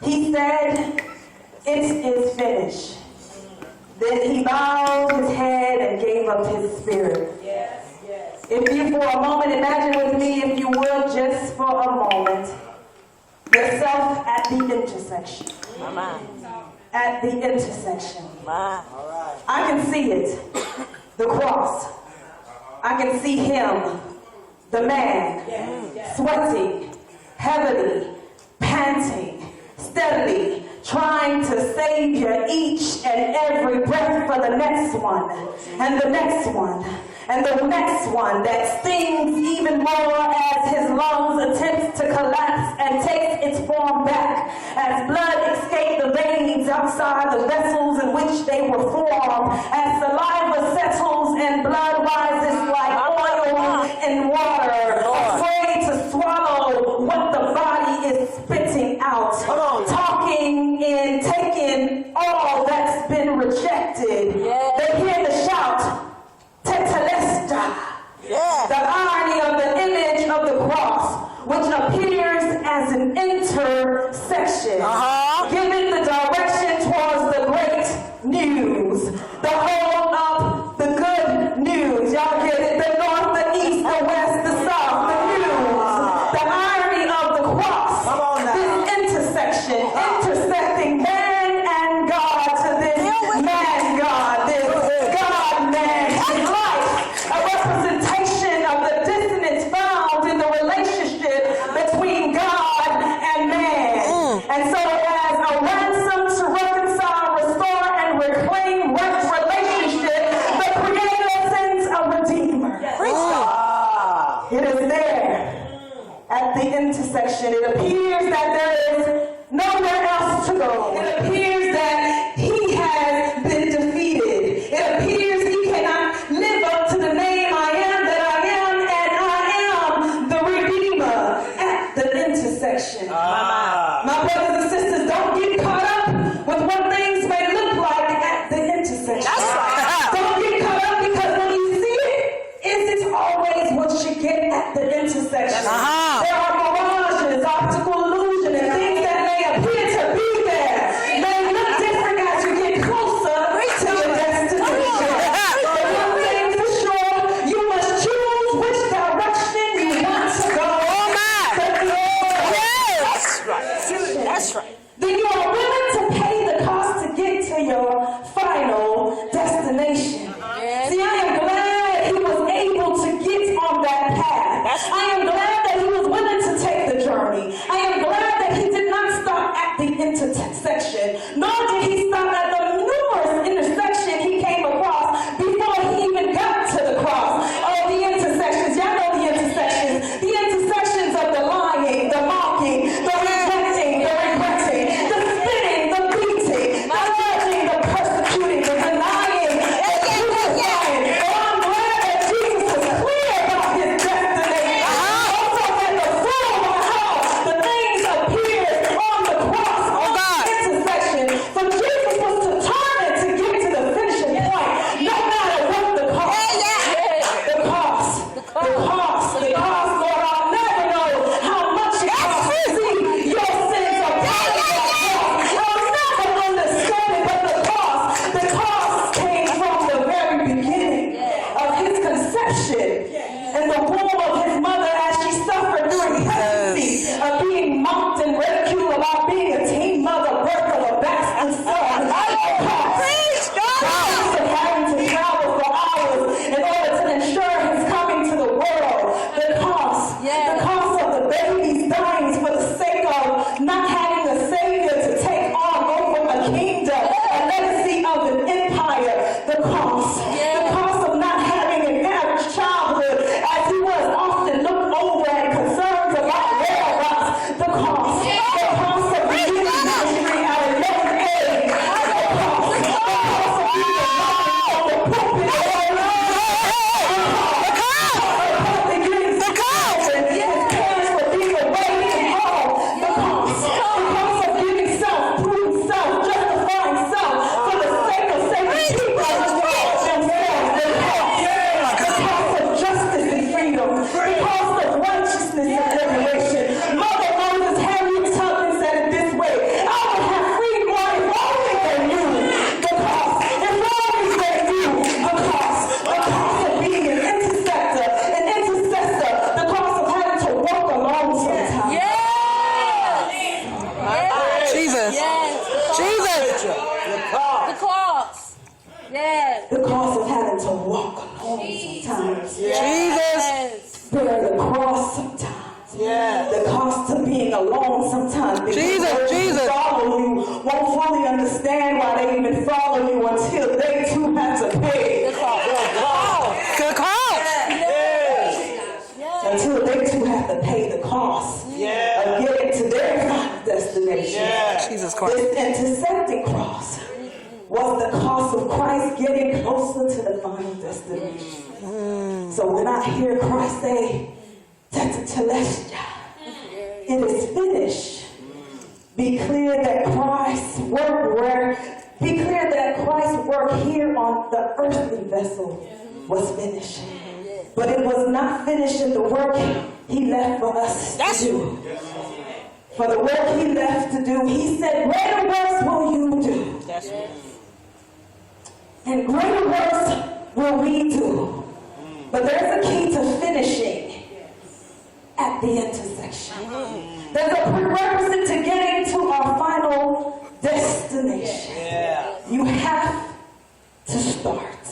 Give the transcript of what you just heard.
He said, "It is finished." Then he bowed his head and gave up his spirit. Yes, yes. If you for a moment, imagine with me, if you will, just for a moment, yourself at the intersection. Mama. At the intersection. Mama. I can see it. The cross. I can see him, the man, sweating, heavily, panting, steadily, trying to savor each and every breath for the next one, and the next one, and the next one that stings even more as his lungs attempts to collapse and takes its form back, as blood escapes the veins outside the vessels in which they were formed, as saliva settles and blood rises like oil in water, afraid to swallow what the body is spitting out, talking and taking all that's been rejected. They hear the shout, Tetelestai. The irony of the image of the cross, which appears as an intersection, giving the direction towards the great news, the whole of the good news. Y'all get it? The north, the east, the west, the south, the news, the irony of the cross, this intersection, intersecting man and God to this man God, this God man life, a representation of the dissonance found in the relationship between God and man. And so as a ransom to reconcile, restore, and reclaim relationship, the Creator sends a Redeemer. It is there at the intersection. It appears that there is nowhere else to go. It appears that he has been defeated. It appears he cannot live up to the name I am that I am, and I am the Redeemer at the intersection. My brothers and sisters, don't get caught up with what things may look like at the intersection. Don't get caught up because when you see it, is it always what you get at the intersection? There are mirages, optical illusion, and things that may appear to be there may look different as you get closer to your destination. But one thing for sure, you must choose which direction you want to go. That's right. Then you are willing to pay the cost to get to your final destination. See, I am glad he was able to get on that path. I am glad that he was willing to take the journey. I am glad that he did not stop at the intersection, nor did he stop at the numerous intersections he came across before he even got to the cross. Oh, the intersections. Y'all know the intersections. The intersections of the lying, the mocking, the rejecting, the regretting, the spitting, the beating, the judging, the persecuting, the denying, the crucifying. Oh, I'm glad that Jesus was clear about his destiny. Also that the full of how the things appeared on the cross, on the intersection. For Jesus was determined to get to the finishing point, no matter what the cost. The cost. The cost. The cost, Lord, I'll never know how much it costs to see your sins upon the cross. I'll never understand it, but the cost came from the very beginning of his conception and the womb of his mother as she suffered during pregnancy, of being mocked and ridiculed about being a teen mother, birth of a bastard son. Cost of having to travel for hours in order to ensure his coming to the world. The cost of the babies dying for the sake of not having a savior to take on over a kingdom, a legacy of an empire. The cost of not having an average child sometimes. Jesus. Bear the cross sometimes. Yeah. The cost of being alone sometimes. Because those who follow you won't fully understand why they even follow you until they too have to pay. Good call. Good call. Until they too have to pay the cost of getting to their final destination. Jesus Christ. This intersecting cross was the cost of Christ getting closer to the final destination. So when I hear Christ say, Tetelestai, it is finished. Be clear that Christ's work here on the earthly vessel was finished. But it was not finished in the work he left for us to do. For the work he left to do, he said, greater works will you do. And greater works will we do. But there's a key to finishing at the intersection. There's a prerequisite to getting to our final destination. You have to start.